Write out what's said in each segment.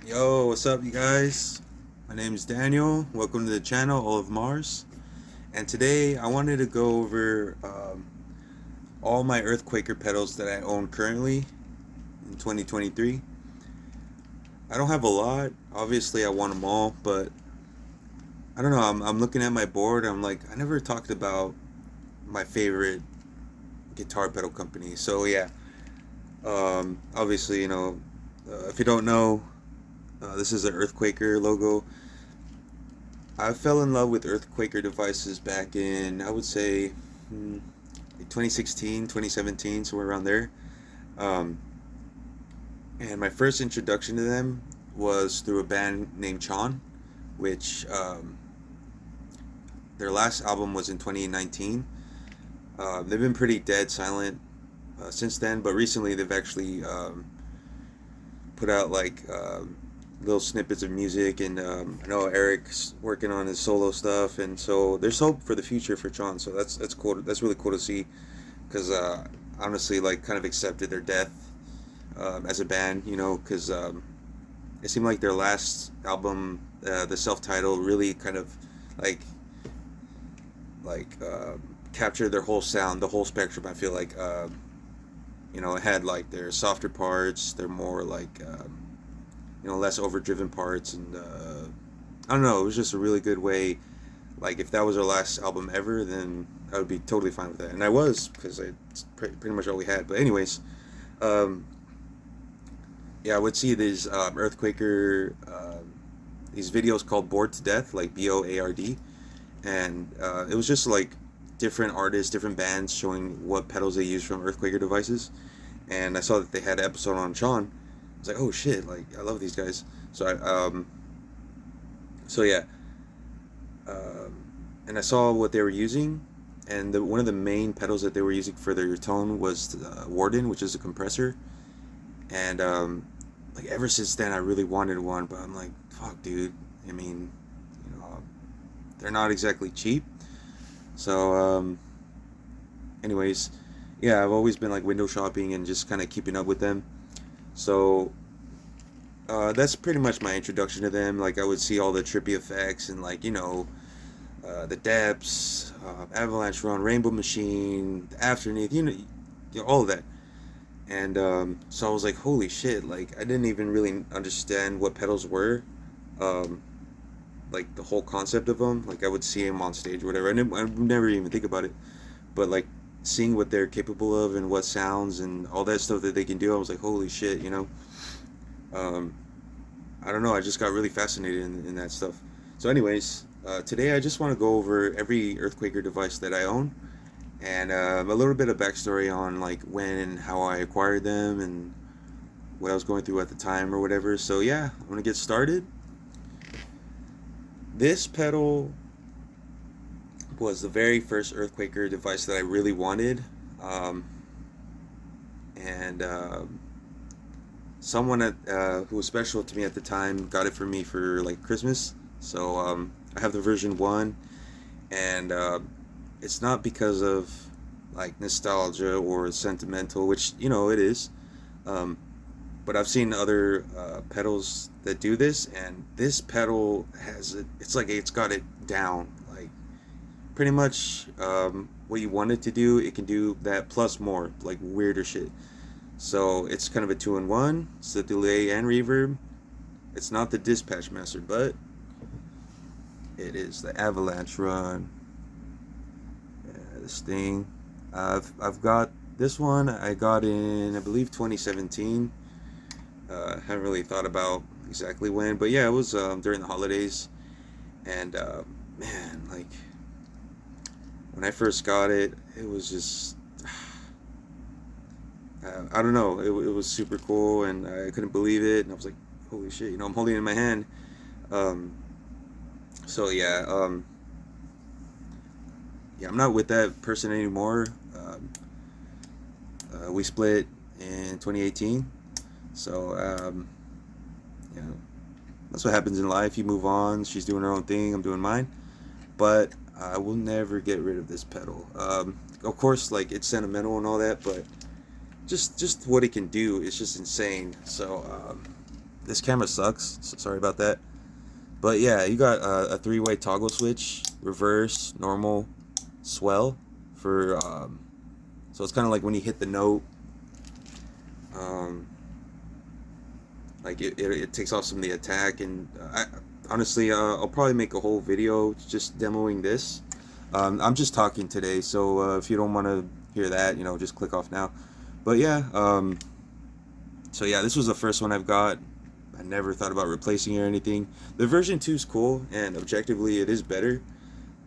Yo, what's up, you guys? My name is Daniel. Welcome to the channel, All of Mars. And today I wanted to go over all my Earthquaker pedals that I own currently in 2023. I don't have a lot. Obviously, I want them all, but I don't know. I'm looking at my board. I'm like, I never talked about my favorite guitar pedal company. So, yeah, obviously, if you don't know, this is an Earthquaker logo. I fell in love with Earthquaker devices back in, I would say, 2016, 2017, somewhere around there. Um, and my first introduction to them was through a band named Chon, which their last album was in 2019. They've been pretty dead silent since then, but recently they've actually put out like little snippets of music, and I know Eric's working on his solo stuff, and so there's hope for the future for John. So that's cool. That's really cool to see, because honestly, like, kind of accepted their death as a band, because it seemed like their last album, the self-titled, really kind of like like captured their whole sound, the whole spectrum. I feel like it had like their softer parts, they're more like less overdriven parts, and I don't know. It was just a really good way. Like, if that was our last album ever, then I would be totally fine with that, and I was, because it's pretty much all we had. But anyways, um, yeah, I would see these Earthquaker these videos called "Bored to Death," like Board, and it was just like different artists, different bands showing what pedals they use from Earthquaker devices, and I saw that they had an episode on Sean. I was like, oh shit, like, I love these guys. So yeah, um, and I saw what they were using, and one of the main pedals that they were using for their tone was Warden, which is a compressor, and like, ever since then I really wanted one, but I'm like, fuck, dude. I mean, you know, they're not exactly cheap, so anyways, yeah, I've always been like window shopping and just kind of keeping up with them. So that's pretty much my introduction to them. Like, I would see all the trippy effects, and like, the Depths, Avalanche Run, Rainbow Machine, Afterneath, all of that. And so I was like, holy shit! Like, I didn't even really understand what pedals were, um, like the whole concept of them. Like, I would see them on stage or whatever. I would never even think about it. But like, seeing what they're capable of and what sounds and all that stuff that they can do, I was like, holy shit. Um, I don't know. I just got really fascinated in that stuff. So, anyways, today I just want to go over every Earthquaker device that I own, and a little bit of backstory on like when and how I acquired them and what I was going through at the time or whatever. So yeah, I'm gonna get started. This pedal was the very first Earthquaker device that I really wanted, um, and someone who was special to me at the time got it for me for like Christmas. So I have the version 1, and it's not because of like nostalgia or sentimental, which it is. Um, but I've seen other pedals that do this, and this pedal has it. It's like it's got it down, like pretty much what you want it to do. It can do that plus more, like weirder shit. So it's kind of a two-in-one. It's the delay and reverb. It's not the Dispatch Master, but it is the Avalanche Run. Yeah, this thing. I've got this one. I got in, I believe, 2017. Haven't really thought about exactly when, but yeah, it was during the holidays. And man, like, when I first got it, it was just I don't know. It was super cool, and I couldn't believe it. And I was like, "Holy shit!" I'm holding it in my hand. Um, so yeah, yeah, I'm not with that person anymore. We split in 2018. So yeah, that's what happens in life. You move on. She's doing her own thing. I'm doing mine. But I will never get rid of this pedal. Of course, like, it's sentimental and all that, but just what it can do is just insane. So this camera sucks. So sorry about that. But yeah, you got a three-way toggle switch, reverse, normal, swell for so it's kind of like when you hit the note, um, like it takes off some of the attack. And honestly, I'll probably make a whole video just demoing this. I'm just talking today, so if you don't want to hear that, just click off now. But yeah, so yeah, this was the first one I've got. I never thought about replacing it or anything. The version 2 is cool, and objectively it is better,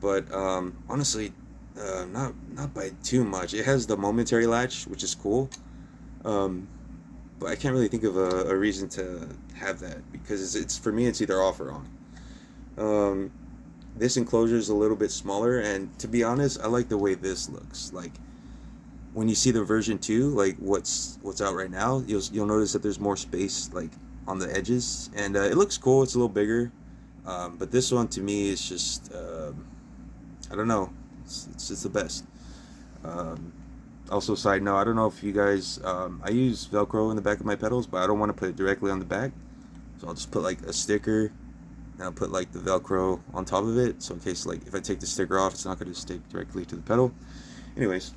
but honestly, not by too much. It has the momentary latch, which is cool, but I can't really think of a reason to have that, because it's for me, it's either off or on. This enclosure is a little bit smaller, and to be honest, I like the way this looks. Like when you see the version 2, like what's out right now, you'll notice that there's more space like on the edges, and it looks cool. It's a little bigger, but this one to me is just I don't know. It's just the best. Also, side note, I don't know if you guys, I use Velcro in the back of my pedals, but I don't want to put it directly on the back, so I'll just put like a sticker, and I'll put like the Velcro on top of it, so in case like if I take the sticker off, it's not going to stick directly to the pedal. Anyways,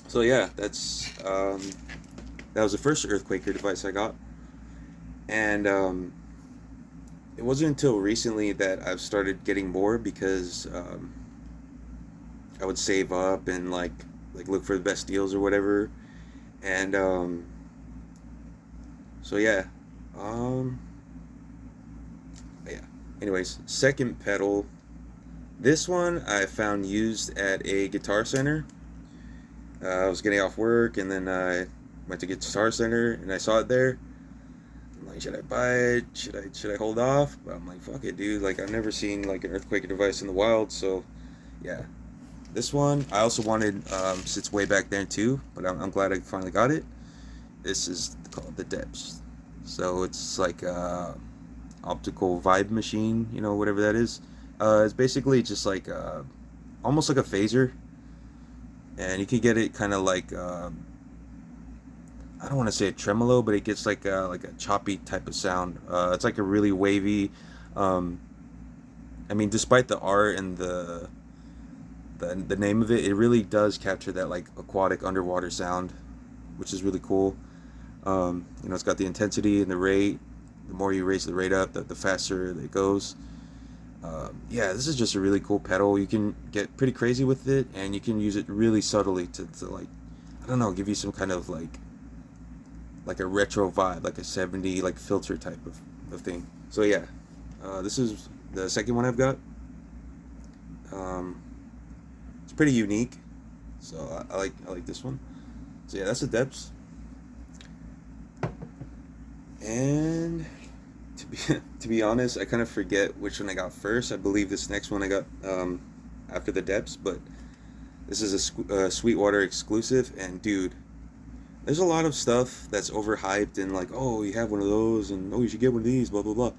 so yeah, that was the first Earthquaker device I got, and it wasn't until recently that I've started getting more, because I would save up and like look for the best deals or whatever, and so yeah, yeah. Anyways, second pedal. This one I found used at a Guitar Center. I was getting off work, and then I went to Guitar Center, and I saw it there. I'm like, should I buy it? Should I hold off? But I'm like, fuck it, dude. Like, I've never seen like an Earthquaker device in the wild, so yeah. This one I also wanted since way back then too, but I'm glad I finally got it. This is called the Depths. So it's like a optical vibe machine, whatever that is. It's basically just like almost like a phaser, and you can get it kind of like I don't want to say a tremolo, but it gets like a choppy type of sound. It's like a really wavy. I mean, despite the art and the name of it, it really does capture that like aquatic underwater sound, which is really cool. It's got the intensity and the rate. The more you raise the rate up, the faster it goes. Yeah, this is just a really cool pedal. You can get pretty crazy with it, and you can use it really subtly to like, I don't know, give you some kind of like a retro vibe, like a 70 like filter type of thing. So yeah, this is the second one I've got. It's pretty unique, so I like this one. So yeah, that's the Depths. And to be honest, I kind of forget which one I got first. I believe this next one I got after the Depths, but this is a Sweetwater exclusive. And dude, there's a lot of stuff that's overhyped and like, oh, you have one of those, and oh, you should get one of these, blah blah blah.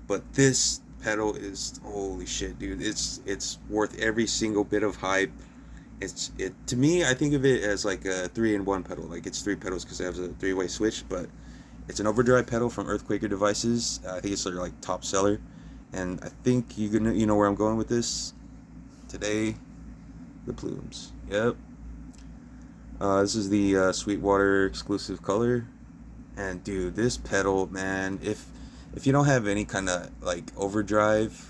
But this pedal is, holy shit, dude, it's worth every single bit of hype. It to me, I think of it as like a 3-in-1 pedal. Like it's 3 pedals because it has a 3-way switch, but it's an overdrive pedal from Earthquaker Devices. I think it's their like top seller, and I think you know where I'm going with this today. The plumes. Yep. This is the Sweetwater exclusive color, and dude, this pedal, man, if you don't have any kind of like overdrive,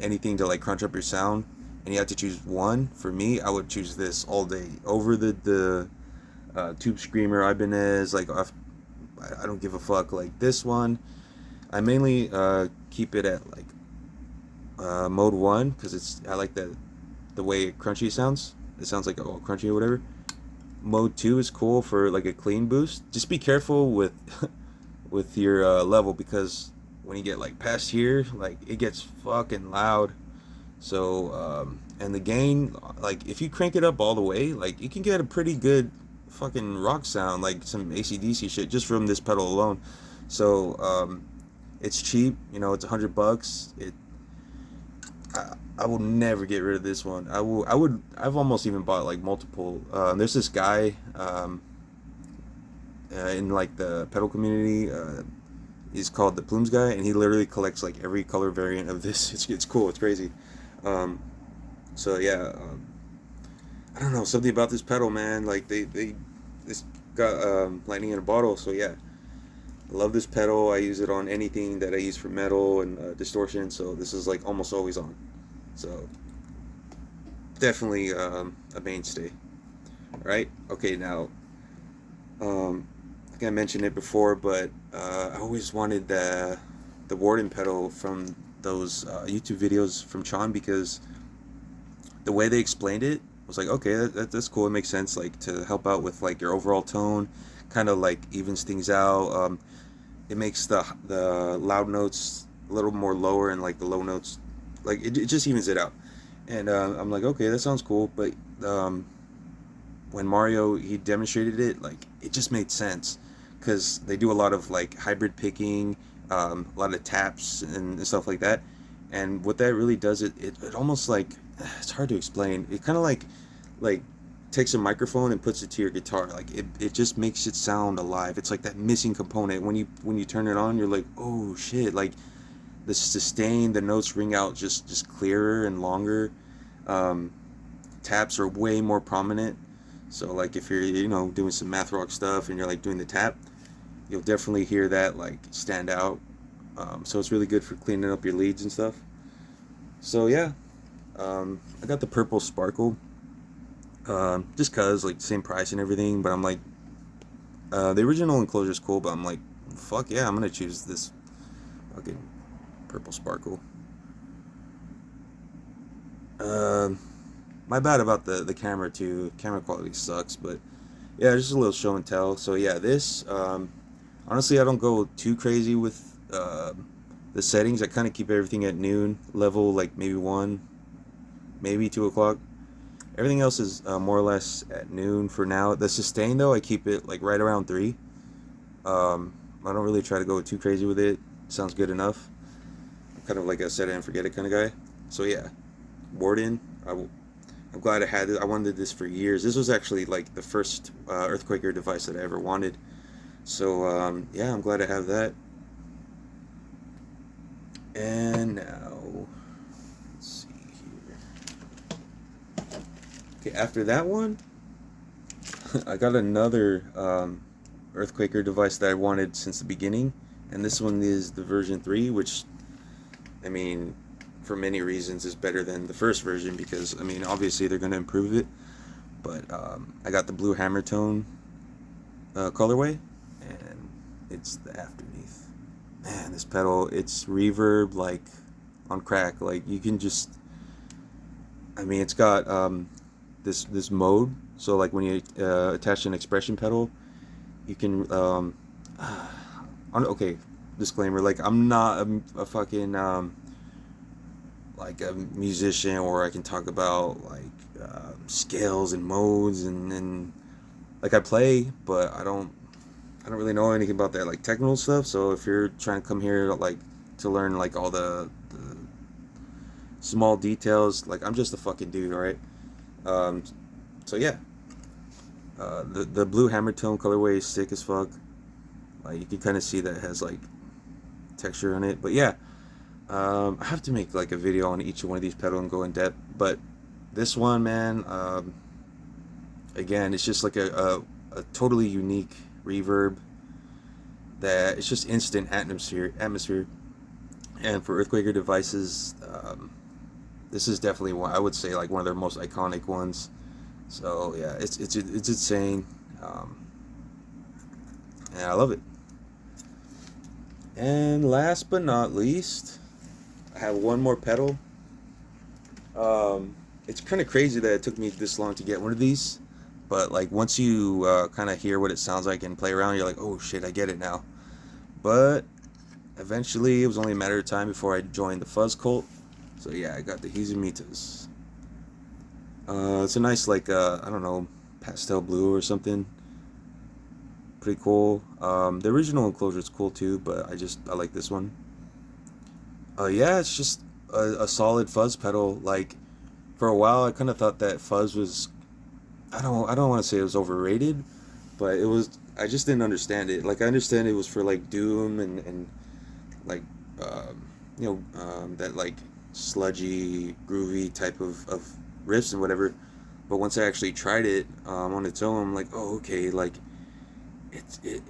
anything to like crunch up your sound, and you have to choose one, for me, I would choose this all day over the Tube Screamer Ibanez. Like I don't give a fuck. Like this one, I mainly keep it at like mode 1 because I like the way crunchy sounds. It sounds like all crunchy or whatever. Mode 2 is cool for like a clean boost. Just be careful with with your level, because when you get like past here, like it gets fucking loud. So and the gain, like if you crank it up all the way, like you can get a pretty good fucking rock sound, like some AC/DC shit, just from this pedal alone. So it's cheap, it's $100. I will never get rid of this one. I've almost even bought like multiple. There's this guy, in like the pedal community. He's called the Plumes guy, and he literally collects like every color variant of this. It's cool. It's crazy. Um, so yeah, I don't know, something about this pedal, man. Like they this got lightning in a bottle. So yeah, I love this pedal. I use it on anything that I use for metal and distortion. So this is like almost always on. So definitely a mainstay. All right. Okay. Now, I think I mentioned it before, but I always wanted the Warden pedal from those YouTube videos from Chan, because the way they explained it was like, okay, that's cool. It makes sense, like to help out with like your overall tone, kind of like evens things out. It makes the loud notes a little more lower, and like the low notes, like it just evens it out. And I'm like, okay, that sounds cool. But um, when Mario he demonstrated it, like it just made sense, because they do a lot of like hybrid picking, a lot of taps and stuff like that. And what that really does, it almost like, it's hard to explain. It kind of like takes a microphone and puts it to your guitar. Like it just makes it sound alive. It's like that missing component. When you turn it on, you're like, oh shit! Like the sustain, the notes ring out just clearer and longer. Um, Taps are way more prominent. So like if you're doing some math rock stuff and you're like doing the tap, you'll definitely hear that like stand out. So it's really good for cleaning up your leads and stuff. So yeah, I got the purple sparkle, just cause like same price and everything. But I'm like, the original enclosure is cool, but I'm like, fuck yeah, I'm gonna choose this fucking purple sparkle. Um, my bad about the camera too. Camera quality sucks, but yeah, just a little show and tell. So yeah, this honestly, I don't go too crazy with the settings. I kind of keep everything at noon level, like maybe 1, maybe 2 o'clock. Everything else is more or less at noon for now. The sustain though, I keep it like right around 3. I don't really try to go too crazy with it. Sounds good enough. I'm kind of like a set it and forget it kind of guy. So yeah, Warden. I'm glad I had it. I wanted this for years. This was actually like the first Earthquaker device that I ever wanted. So yeah, I'm glad I have that. And now, let's see here. Okay, after that one, I got another Earthquaker device that I wanted since the beginning, and this one is the version 3, which, I mean, for many reasons is better than the first version, because, I mean, obviously they're going to improve it, but I got the blue hammer tone colorway, and it's the Afterneath. Man, this pedal, it's reverb like on crack. Like you can just, I mean, it's got this mode. So like when you attach an expression pedal, you can okay, disclaimer. Like I'm not a fucking like a musician, or I can talk about like scales and modes and like I play, but I don't really know anything about that like technical stuff. So if you're trying to come here like to learn like all the small details, like I'm just a fucking dude, all right? Um, so yeah, the blue hammer tone colorway is sick as fuck. Like you can kind of see that it has like texture on it. But yeah, I have to make like a video on each one of these pedals and go in depth. But this one, man, again, it's just like a totally unique reverb that it's just instant atmosphere. And for Earthquaker devices, this is definitely one, I would say, like one of their most iconic ones. So yeah, it's insane, and I love it. And last but not least, I have one more pedal. It's kind of crazy that it took me this long to get one of these, but like once you kind of hear what it sounds like and play around, you're like, oh shit, I get it now. But eventually, it was only a matter of time before I joined the fuzz cult. So yeah, I got the Hizumitas. It's a nice like I don't know, pastel blue or something. Pretty cool. The original enclosure is cool too, but I like this one. Yeah, it's just a solid fuzz pedal. Like for a while, I kind of thought that fuzz was, I don't want to say it was overrated, but it was. I just didn't understand it. Like I understand it was for like Doom and like that like sludgy groovy type of riffs and whatever. But once I actually tried it on its own, I'm like, oh okay, like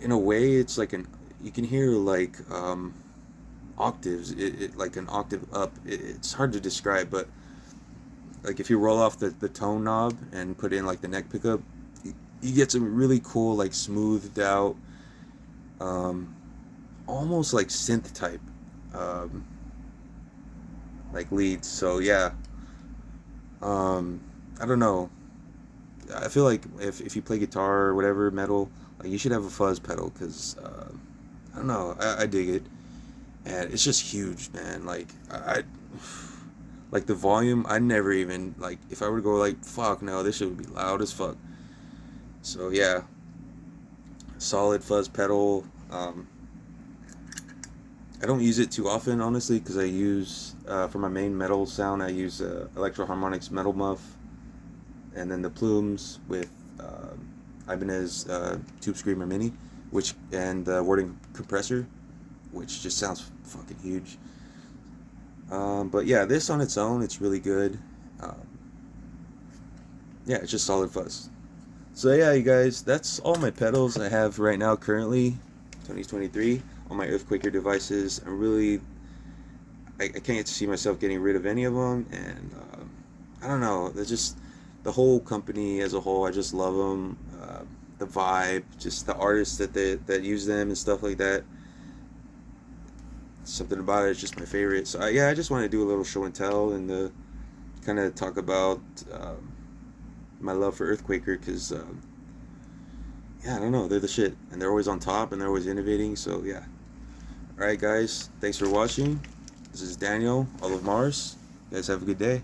in a way it's like an you can hear like octaves, like an octave up. It's hard to describe, but like if you roll off the tone knob and put in like the neck pickup, you get some really cool like smoothed out, um, almost like synth type, um, like leads. So yeah, um, I don't know. I feel like if you play guitar or whatever metal, like you should have a fuzz pedal because I don't know. I dig it, and it's just huge, man. Like I like the volume. I never even like if I were to go like fuck no, this shit would be loud as fuck. So yeah, solid fuzz pedal. I don't use it too often, honestly, because I use for my main metal sound. I use Electro Harmonix Metal Muff, and then the plumes with Ibanez Tube Screamer Mini, which and the Wording compressor, which just sounds fucking huge. But yeah, this on its own, it's really good. Um, yeah, it's just solid fuzz. So yeah, you guys, that's all my pedals I have right now currently, 2023, on my Earthquaker devices. I can't see myself getting rid of any of them, and I don't know, they're just, the whole company as a whole, I just love them. The vibe, just the artists that use them and stuff like that. Something about it is just my favorite. So yeah, I just want to do a little show and tell and kind of talk about my love for Earthquaker because yeah, I don't know, they're the shit, and they're always on top, and they're always innovating. So yeah. All right, guys, thanks for watching. This is Daniel, all of Mars. You guys have a good day.